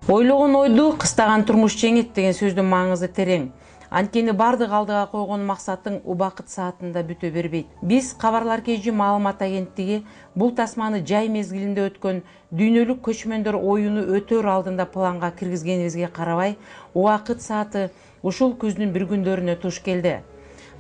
Ойлогон ойду кыстаган турмуш жеңет деген сөздүн маңызы терең. Анткени бардык алдыга койгон максатың убакыт саатында бүтө бербейт. Биз Кабарлар KG маалымат агенттиги бул тасманы жай мезгилинде өткөн дүйнөлүк көчмөндөр оюну өтөр алдында планга киргизгенибизге карабай, убакыт сааты ушул күздүн бир күндөрүнө туш келди.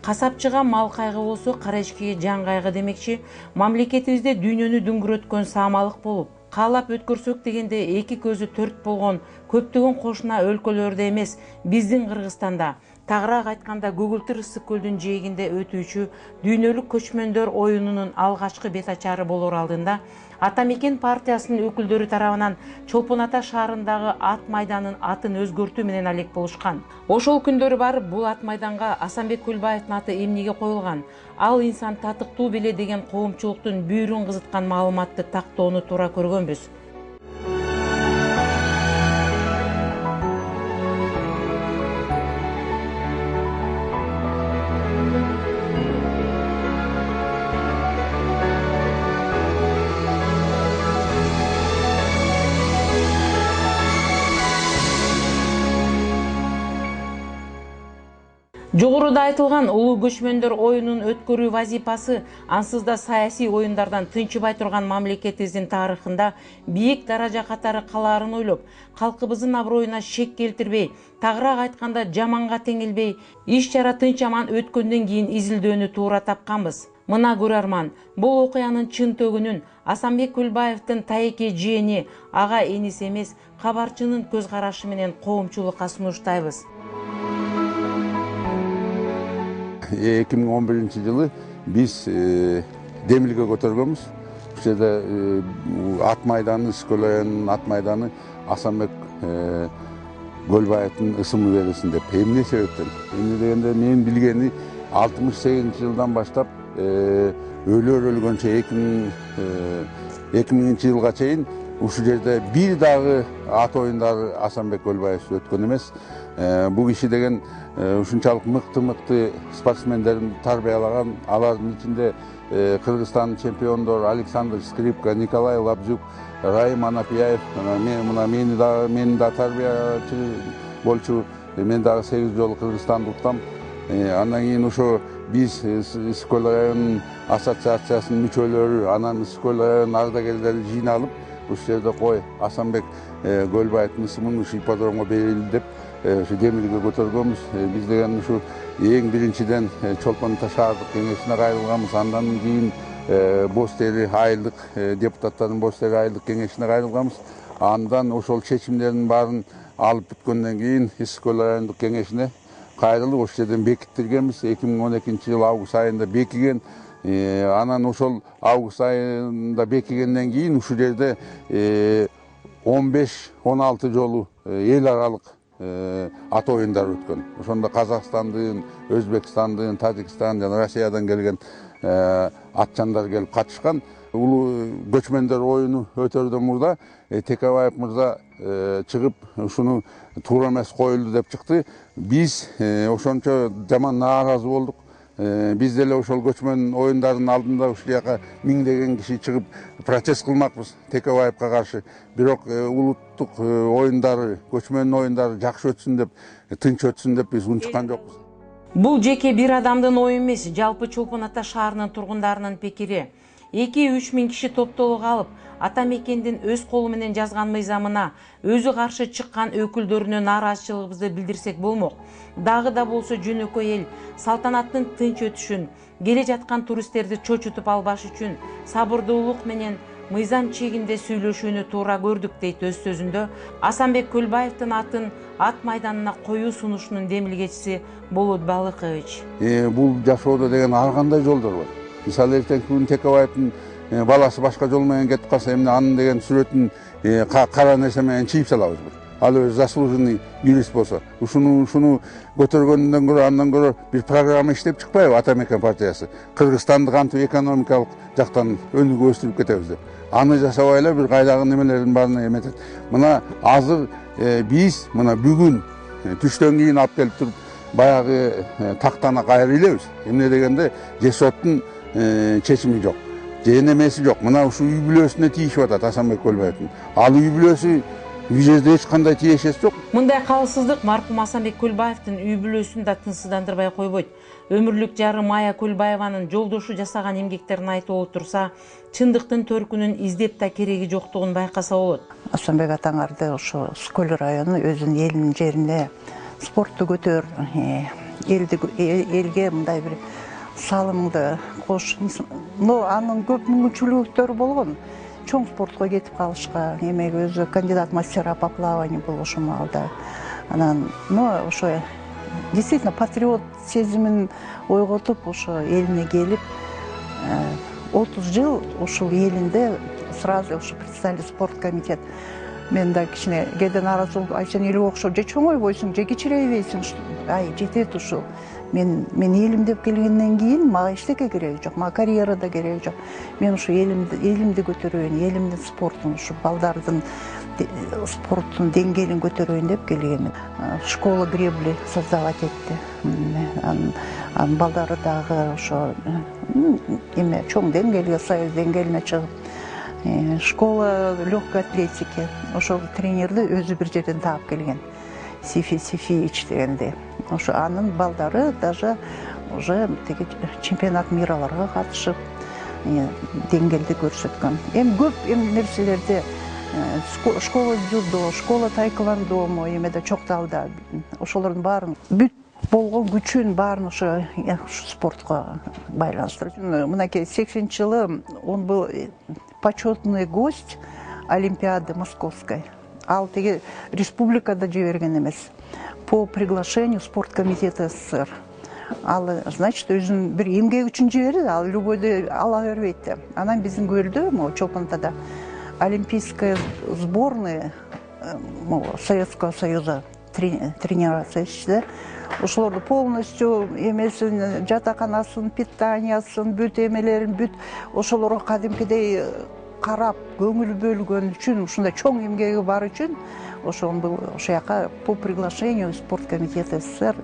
Касапчыга мал кайгы болсо, кара эчкиге жан кайгы демекчи, мамлекетибизде дүйнөнү дүңгүрөткөн саамалык болуп, каалап өткөрсөк дегенде эки көзү төрт болгон көптөгөн кошуна өлкөлөрдө эмес, биздин Кыргызстанда, тагыраак айтканда Көгүлтүр ысык көлдүн жээгинде өтүүчү дүйнөлүк көчмөндөр оюнунун алгачкы бет ачары болор алдында Ата Мекен партиясынын өкүлдөрү тарабынан Чолпон Ата шаарындагы ат майданын атын өзгөртүү менен алек болушкан. Ошол күндөрү барып бул ат майданга Асанбек Көлбаевдин аты эмнеге коюлган, ал инсан татыктуу беле деген коомчулуктун бүйүрүн кызыткан маалыматты тактоону туура көргөнбүз. Жогоруда айтылган улуу көчмөндөр оюнун өткөрүү вазипасы ансыз да саясий оюндардан тынчыбай турган мамлекетибиздин тарыхында бийик даража катары калаарын ойлоп, калкыбыздын аброюна шек келтирбей, тагыраак айтканда жаманга теңилбей, иш-чара тынч аман өткөндөн кийин изилдөөнү туура тапканбыз. Мына көрөрман, бул окуянын чын төгүнүн Асанбек Көлбаевдин тайеке жээни, ага эниси эмес, кабарчынын көз карашы менен коомчулукка сунуштайбыз. 2011 жылы биз демилге көтөргөнбүз. Бул жерде ат майданы, Ысык-Көл районунун ат майданы Асанбек Көлбаевдин ысымы берилсин деп. Эмне себептен? Эмне дегенде менин билгени 68 жылдан баштап өлөр өлгөнчө 2000 жылга чейин ушул жерде бир дагы ат оюндары Асанбек Көлбаев өткөн эмес. Бул киши деген ушунчалык мыкты спортсмендерин тарбиялаган, алардын ичинде Кыргызстандын чемпиондору Александр Скрипка, Николай Лабзюк, Раим Анапияев, мени да тарбиячы болчу, мен дагы 8 жолу Кыргызстанды уктам. Андан кийин ошо биз Ысык-Көл районунун ассоциациясынын мүчөлөрү, анан Ысык-Көл районунун ардагерлери жыйналып, ушул жерде кой Асанбек Көлбаевдин ысымын ушу ипподромго берели деп демилге көтөргөнбүз. Биз деген ушу эң биринчиден Чолпон Ата шаардык кеңешине кайрылганбыз. Андан кийин Боз Тери айылдык депутаттардын Боз Тери айылдык кеңешине кайрылганбыз. Андан ошол чечимдердин баарын алып бүткөндөн кийин Ысык-Көл райондук кеңешине кайрылып, ошол жерден бекиттиргенбиз. 2012 жыл август айында бекиген. Анан ошол август айында бекигенден кийин ушул жерде 15-16 жолу эл аралык ат оюндары өткөн. Ошондо Казакстандын, Өзбекстандын, Тажикстан жана Россиядан келген атчандар келип катышкан. Улуу көчмөндөр оюну өтөрдөн мурда Текебаев мырза чыгып ушуну туура эмес коюлду деп чыкты. Биз ошончо жаман нааразы болдук. Биз деле ошол көчмөн оюндарынын алдында ушул жака миңдеген киши чыгып протест кылмакпыз Текебаевка каршы. Бирок улуттук оюндары, көчмөн оюндары жакшы өтсүн деп, тынч өтсүн деп биз унчуккан жокпуз. Бул жеке бир адамдын ою эмес, жалпы Чолпон Ата шаарынын тургундарынын пикири. 2-3 миң киши топтолуп алып, Ата Мекендин өз колу менен жазган мыйзамына өзү каршы чыккан өкүлдөрүнө нааразычылыгыбызды билдирсек болмок. Дагы да болсо жөнөкөй эл салтанаттын тынч өтүшүн, келе жаткан туристтерди чочутуп албаш үчүн сабырдуулук менен мыйзам чегинде сүйлөшүүнү туура көрдүк дейт өз сөзүндө Асанбек Көлбаевдин атын ат майданына коюу сунушунун демилгечиси Болот Балыкович. Бул жашоодо деген ар кандай жолдор бар. Мисалы эртеңки күнү Текебаевдин баласы башка жол менен кетип калса, эмне анын деген сүрөтүн кара нерсе менен чийип салабызбы? Ал өзү заслуженный юрист болсо, ушуну көтөргөндөн көрө, андан көрө бир программа иштеп чыкпайбы Ата Мекен партиясы? Кыргызстанды кантип экономикалык жактан өнүгүп өстүрүп кетебиз деп. Аны жасабай эле бир кайдагы немелердин баарына эметет. Мына азыр биз мына бүгүн түштөн кийин алып келип туруп баягы тактана кайры илебиз. Эмне дегенде ЖСоттун чечими жок. Же немеси жок. Мына ушу үй бүлөсүнө тийишип атат Асанбек Көлбаевдин. Ал үй бүлөсү бул жерде эч кандай тиешеси жок. Мындай калысыздык маркум Асанбек Көлбаевдин үй бүлөсүн да тынчсыздандырбай койбойт. Өмүрлүк жары Майя Көлбаеванын жолдошу жасаган эмгектерин айтып отурса, чындыктын төркүнүн издеп да кереги жоктугун байкаса болот. Асанбек атаңарды ошо Скөл району өзүнүн элинин жерине спортту көтөр, элге мындай бир салымды кош. Анын көп мүмкүнчүлүктөрү болгон. Чоң спортко кетип калышка, эмеге өзү кандидат мастера по плаванию болуп ошол маалда. Анан, ошо действительно патриот сезимин ойготуп, ошо элине келип, 30 жыл ушул элинде сразу ошо представили спорт комитет. Мен да кичине кээде нааразылык, сен элге окшоп же чоңойбойсуң, же кичирейбейсиң. Ай, жетет ушул. Мен элим деп келгенден кийин мага эчтеке кереги жок, мага карьера да кереги жок. Мен ушу элимди көтөрөйүн, элимдин спортун, ушу балдардын спорттун деңгээлин көтөрөйүн деп келгенмин. Школа гребли создавать этти. Анын балдары дагы ошо чоң деңгээлге, союз деңгээлине чыгып, школа легкой атлетики, ошол тренерди өзү бир жерден таап келген. Сифич дегенде. Ошо анын балдары даже уже чемпионат мираларга катышып, деңгээлди көрсөткөн. Көп нерселерде школа дзюдо, школа тайквондо, эмеде Чокталда, ошолордун баарын бүт болгон күчүн баарын ошо спортко байланыштырып. Мынакей 80-жылы он был почетный гость Олимпиады Московской. Ал теги республикада жиберген эмес. По приглашению спорткомитета СССР. Ал, значит, өзүнүн бир эмгеги үчүн жиберди, ал любойду ала бербейт да. Анан биздин көлдө, Чолпонтада олимпийская сборная Советского Союза тренироваться этишти. Ошолорду полностью эмесин, жатаканасын, питаниясын, бүт эмелерин, бүт ошолорго кадимкидей карап, көңүл бөлгөн үчүн, ушундай чоң эмгеги бар үчүн, ошол жака по приглашению спорткомитета СССР.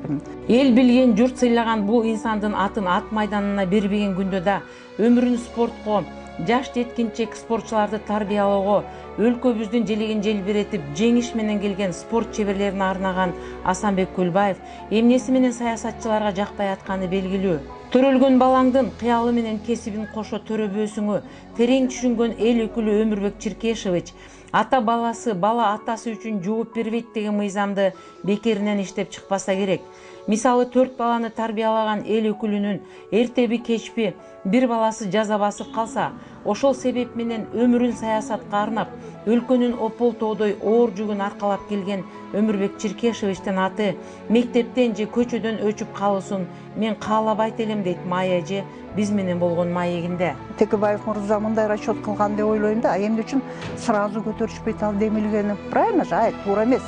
Эл билген, журт сыйлаган бул инсандын атын ат майданына бербеген күндө да өмүрүн спортко, жаш жеткинчек спортчуларды тарбиялоого, өлкөбүздүн желегин желбиретип, жеңиш менен келген спорт чеберлерине арнаган Асанбек Көлбаев эмнеси менен саясатчыларга жакпай атканы белгилүү. Төрөлгөн балаңдын кыялы менен кесибин кошо төрөбөсүңү терең түшүнгөн эл өкүлү Өмүрбек Чиркешевич ата баласы, бала атасы үчүн жооп бербейт деген мыйзамды бекеринен иштеп чыкпаса керек. Мисалы 4 баланы тарбиялаган эл өкүлүнүн эртеби кечпи бир баласы жаза басып калса, ошол себеп менен өмүрүн саясатка арнап, өлкөнүн ополтоодой оор жүгүн аркалап келген Өмүрбек Чиркешевичтин аты мектептен же көчөдөн өчүп калуусун мен каалабайт элем, дейт Майя эже биз менен болгон маегинде. Текебаев мырза мындай расчет кылган деп ойлойм да, эмне үчүн сразу көтөрүшпөйт ал демилгени? Правильно же, туура эмес.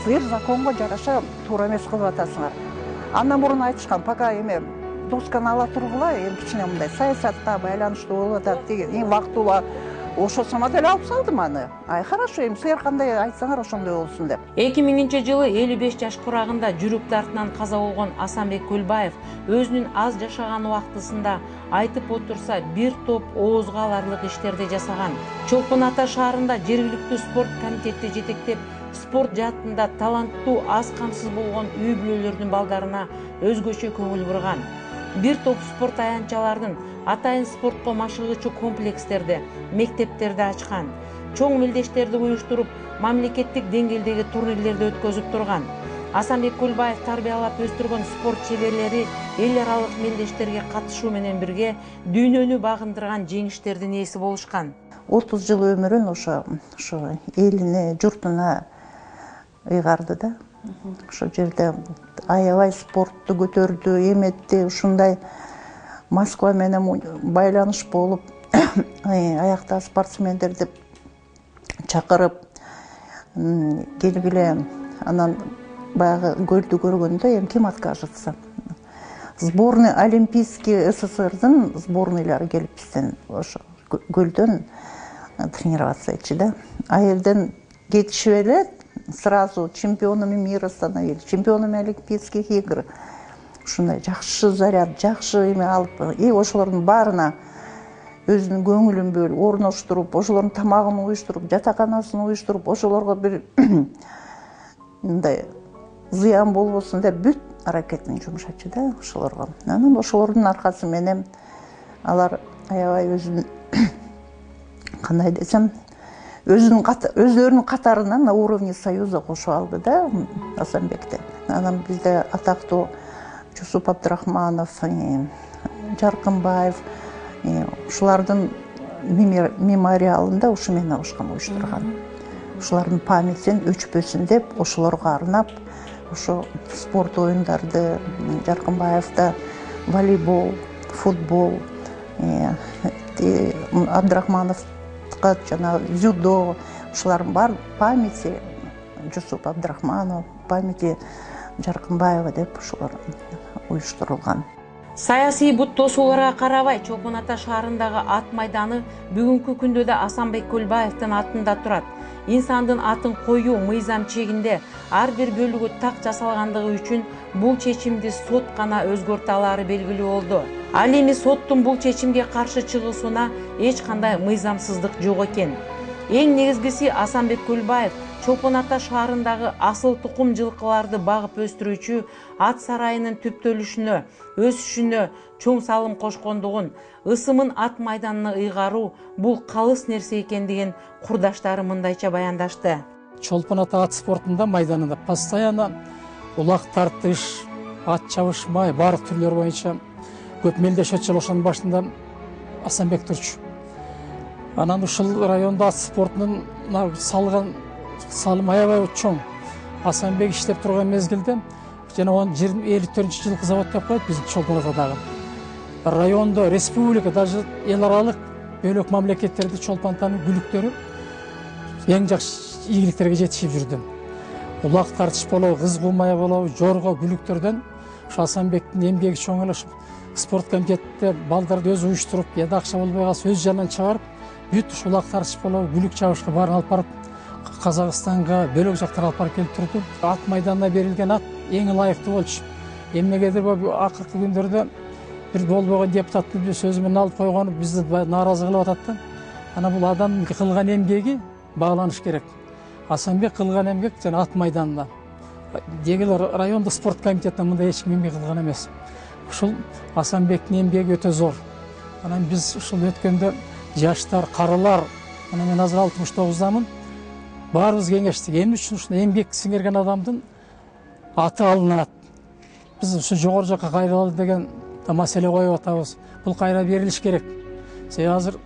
Силер законго жараша туура эмес кылып атасыңар. Андан мурун айтышкан, пока досканы ала тургула, кичине мындай саясатка байланыштуу болуп атат деген, вактылуу ошо сама деле алып салдым аны. Хорошо, силер кандай айтсаңар ошондой болсун деп. 2000-жылы 55 жаш курагында жүрөк дартынан каза болгон Асанбек Көлбаев өзүнүн аз жашаган убактысында айтып отурса бир топ оозго аларлык иштерди жасаган. Чолпон Ата шаарында жергиликтүү спорт комитетти жетектеп, спорт жаатында таланттуу, аз камсыз болгон үй бүлөлөрдүн балдарына өзгөчө көңүл бурган. Бир топ спорт аянтчалардын атайын спортко машыгуучу комплекстерди, мектептерди ачкан. Чоң мелдештерди уюштуруп, мамлекеттик деңгээлдеги турнирлерди өткөзүп турган. Асанбек Көлбаев тарбиялап өстүргөн спорт чеберлери эл аралык мелдештерге катышуу менен бирге дүйнөнү багындырган жеңиштердин ээси болушкан. 30 жыл өмүрүн ошо элине, журтуна ыйгарды да. Ошол жерде аябай спортту көтөрдү, эметти, ушундай Москва менен байланыш болуп, аякта спортсмендерди чакырып келгиле. Анан баягы көлдү көргөндө ким откажется? Сборный Олимпийский СССРдын сборныйлары келип бизден ошо көлдөн тренироваться этчи да. А элден кетишип эле сразу чемпионами мира становились, чемпионами Олимпийских игр. Ушундай жакшы заряд, жакшы эме алып, ошолордун баарына өзүнүн көңүлүн бөлүп орноштуруп, ошолордун тамагын уюштуруп, жатаканасын уюштуруп, ошолорго бир мындай зыян болбосун деп бүт аракетин жумшачу да ошолорго. Анан ошолордун аркасы менен алар аябай өзүн кандай десем, өздөрүнүн катарына на уровне союза кошуп алды да Асанбекти. Анан бизде атактуу Жусуп Абдрахманов, Жаркынбаев, ушулардын мемориалында ушу менен абышкан уюштурган. Ушулардын памятин өчпөсүн деп, ошолорго арнап, ошо спорт оюндарды Жаркынбаевда волейбол, футбол, Абдрахмановго жана дзюдо, ушулардын бар памяти Жусуп Абдрахманов, памяти Жаркынбаева деп ушулар уюштурулган. Саясий бут тосууларга карабай, Чолпон Ата шаарындагы ат майданы бүгүнкү күндө да Асанбек Көлбаевдин атында турат. Инсандын атын коюу мыйзам чегинде ар бир бөлүгү так жасалгандыгы үчүн бул чечимди сот гана өзгөртө алары белгилүү болду. Ал эми соттун бул чечимге каршы чыгуусуна эч кандай мыйзамсыздык жок экен. Эң негизгиси Асанбек Көлбаев Чолпон Ата шаарындагы асыл тукум жылкыларды багып өстүрүүчү ат сарайынын түптөлүшүнө, өсүшүнө чоң салым кошкондугун, ысымын ат майданына ыйгаруу бул калыс нерсе экендигин курдаштары мындайча баяндашты. Чолпон Ата ат спортунда майданында постоянно улак тартыш, ат чабыш, баардык түрлөр боюнча көп мелдеш өтчү. Ошонун башында Асанбек турчу. Анан ушул райондо ат спортунун салган салым аябай чоң. Асанбек иштеп турган мезгилде жана 54-жылкы завод деп коет биздин Чолпон Атадагы. Райондо, республика, даже эл аралык бөлөк мамлекеттерде Чолпон Атанын күлүктөрү эң жакшы ийгиликтерге жетишип жүрдү. Улак тартыш болобу, кыз кулмая болобу, жорго күлүктөрдөн ушу Асанбектин эмгеги чоң эле. Спорт комитетте балдарды өзү уюштуруп, я акча болбой калса өз жанынан чыгарып, бүт ушу улак тартыш болобу, күлүк чабышка баарын алып барып Казакстанга, бөлөк жактарга алып барып келип турду. Ат майданына берилген ат эң ылайыктуу болчу. Эмнегедир акыркы күндөрдө бир болбогон депутаттын сөзү менен алып койгону бизди нааразы кылып атат да. Ана бул адамдын кылган эмгеги багланыш керек. Асанбек кылган эмгек жана ат майданында. Дегилер райондук спорт комитетинен мындай эч ким эмгек кылган эмес. Ушул Асанбектин эмгеги өтө зор. Анан биз ушул өткөндө жаштар, карылар, анан мен азыр 69-дамын. Баарыбыз кеңештик. Эмне үчүн ушундай эмгек сиңирген адамдын аты алынат? Биз ушу жогору жакка кайрылалы деген маселе коюп атабыз. Бул кайра берилиш керек. Себеби азыр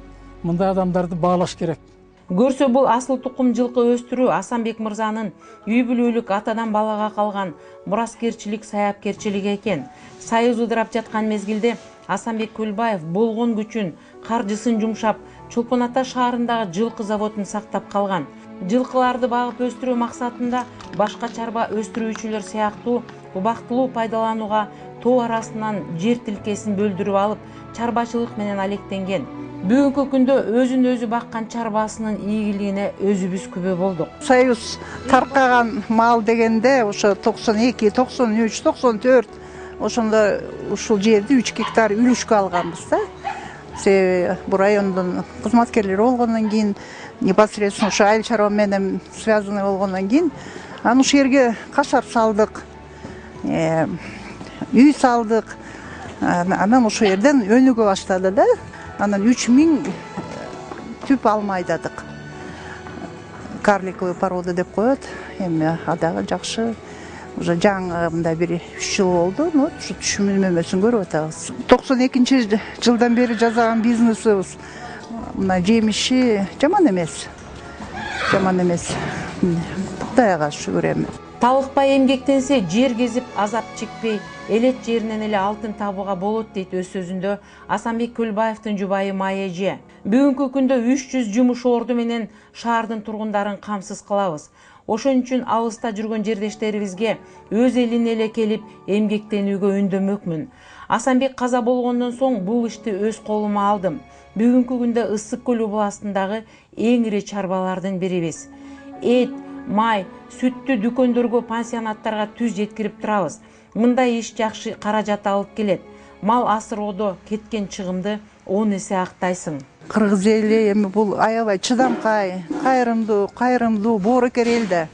мындай адамдарды баалаш керек. Көрсө бул асыл тукум жылкы өстүрүү Асанбек мырзанын үй бүлөлүк атадан балага калган мураскерчилик, саяпкерчилиги экен. Союз ыдырап жаткан мезгилде Асанбек Көлбаев болгон күчүн, каржысын жумшап, Чолпон Ата шаарындагы жылкы заводун сактап калган. Жылкыларды багып өстүрүү максатында башка чарба өстүрүүчүлөр сыяктуу убактылуу пайдаланууга тоо арасынан жер тилкесин бөлдүрүп алып, чарбачылык менен алектенген. Бүгүнкү күндө өзүн өзү баккан чарбасынын ийгилигине өзүбүз күбө болдук. Союз таркаган мал дегенде ошо 92, 93, 94 ошондо ушул жерди 3 гектар үлүшкө алганбыз да. Себеби бул райондун кызматкерлери болгондон кийин, непосредственно ушу айыл чарба менен связанный болгондон кийин, анан ушул жерге кашар салдык, үй салдык. Анан ошол жерден өнүгө баштады да. Анан 3000 түп алма айдадык. Карликовый порода деп коет. Эми адагы жакшы. Уже жаңы мындай бир 3 жыл болду. Ушу түшүнмөмөсүн көрүп атабыз. 92-жылдан бери жасаган бизнесибиз мына жемиши жаман эмес. Жаман эмес. Кудайга шүгүр эми. Талыкпай эмгектенсе жер кезип азап чекпей, элет жеринен эле алтын табууга болот дейт өз сөзүндө Асанбек Көлбаевдин жубайы Майя эже. Бүгүнкү күндө 300 жумуш орду менен шаардын тургундарын камсыз кылабыз. Ошон үчүн алыста жүргөн жердештерибизге өз элине эле келип эмгектенүүгө үндөмөкмүн. Асанбек каза болгондон соң бул ишти өз колума алдым. Бүгүнкү күндө Ысык көл областындагы эң ири чарбалардын бирибиз. Эт, май, сүттү дүкөндөргө, пансионаттарга түз жеткирип турабыз. Мындай иш жакшы каражат алып келет. Мал асыроодо кеткен чыгымды 10 эсе актайсың. Кыргыз эли эми бул аябай чыдамкай, кайрымдуу боорукер эл да.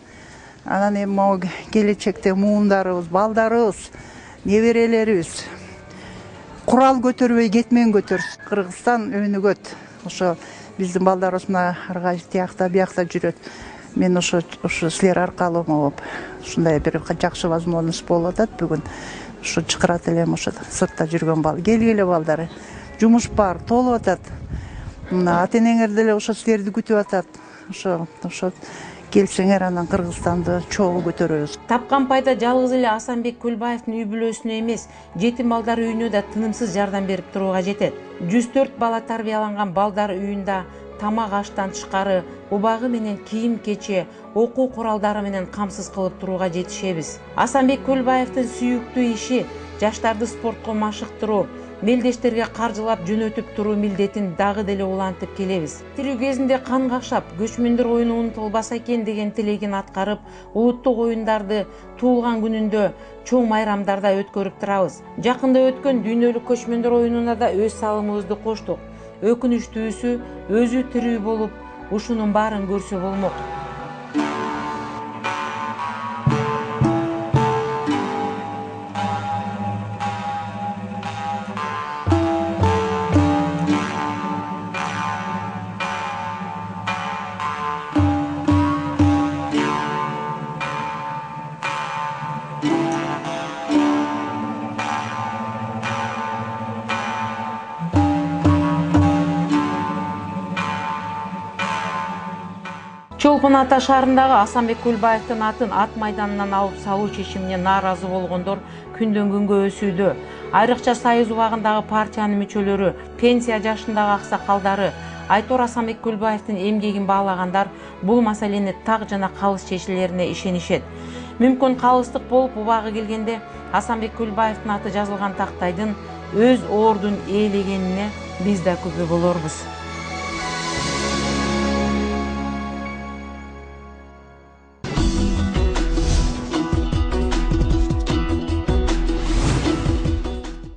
Анан эми могу келечекте муундарыбыз, балдарыбыз, неберелерибиз курал көтөрбөй кетмен көтөрсүн. Кыргызстан өнүгөт. Ошо биздин балдарыбыз мына арга тиякта биякта жүрөт. Мен ошо силер аркылуу могу ушундай бир жакшы возможность болуп атат бүгүн. Ошо чакырат элем ошо сыртта жүргөн бал. Келгиле балдар. Жумуш бар, толуп атат. Мына ата-энеңер деле ошо силерди күтүп атат. Ошо келсеңер анан Кыргызстанды чогуу көтөрөбүз. Тапкан пайда жалгыз эле Асанбек Көлбаевдин үй бүлөсүнө эмес, жетим балдар үйүнө да тынымсыз жардам берип турууга жетет. 104 бала тарбияланган балдар үйүндө тамак аштан тышкары убагы менен кийим кече, окуу куралдары менен камсыз кылып турууга жетишебиз. Асанбек Көлбаевдин сүйүктүү иши жаштарды спортко машыктыруу, мелдештерге каржылап жөнөтүп туруу милдетин дагы деле улантып келебиз. Тирүү кезинде кан какшап, көчмөндөр оюну унутулбаса экен деген тилегин аткарып, улуттук оюндарды туулган күнүндө чоң майрамдарда өткөрүп турабыз. Жакында өткөн дүйнөлүк көчмөндөр оюнуна да өз салымыбызды коштук. Өкүнүчтүүсү өзү тирүү болуп, ушунун баарын көрсө болмок. Чолпон Ата шаарындагы Асанбек Көлбаевдин атын ат майданынан алып салуу чечимине нааразы болгондор күндөн күнгө өсүүдө. Айрыкча Союз убагындагы партиянын мүчөлөрү, пенсия жашындагы аксакалдары, Айтор Асанбек Көлбаевдин эмгегин баалагандар бул маселени так жана калыс чечилерине ишенишет. Мүмкүн калыстык болуп убагы келгенде Асанбек Көлбаевдин аты жазылган тактайдын өз ордун ээлегенине биз да күпө болорбуз.